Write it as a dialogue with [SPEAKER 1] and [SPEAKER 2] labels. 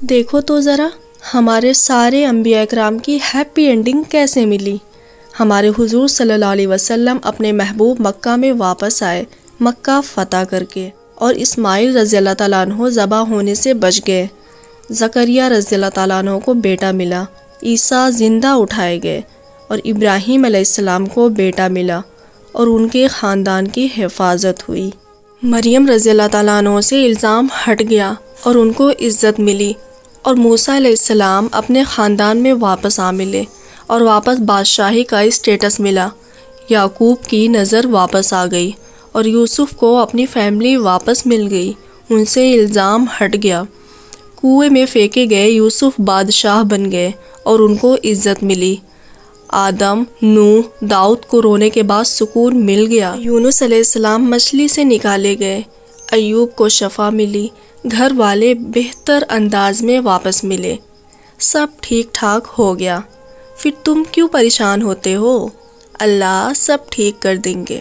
[SPEAKER 1] دیکھو تو ذرا ہمارے سارے انبیاء اکرام کی ہیپی اینڈنگ کیسے ملی۔ ہمارے حضور صلی اللہ علیہ وسلم اپنے محبوب مکہ میں واپس آئے، مکہ فتح کر کے، اور اسماعیل رضی اللہ تعالیٰ عنہ ذبح ہونے سے بچ گئے۔ زکریا رضی اللہ تعالیٰ عنہ کو بیٹا ملا، عیسیٰ زندہ اٹھائے گئے، اور ابراہیم علیہ السلام کو بیٹا ملا اور ان کے خاندان کی حفاظت ہوئی۔ مریم رضی اللہ تعالیٰ عنہ سے الزام ہٹ گیا اور ان کو عزت ملی، اور موسیٰ علیہ السلام اپنے خاندان میں واپس آ ملے اور واپس بادشاہی کا اسٹیٹس ملا۔ یعقوب کی نظر واپس آ گئی اور یوسف کو اپنی فیملی واپس مل گئی، ان سے الزام ہٹ گیا۔ کنویں میں پھینکے گئے یوسف بادشاہ بن گئے اور ان کو عزت ملی۔ آدم، نوح، داؤد کو رونے کے بعد سکون مل گیا۔ یونس علیہ السلام مچھلی سے نکالے گئے، ایوب کو شفا ملی، گھر والے بہتر انداز میں واپس ملے، سب ٹھیک ٹھاک ہو گیا۔ پھر تم کیوں پریشان ہوتے ہو؟ اللہ سب ٹھیک کر دیں گے۔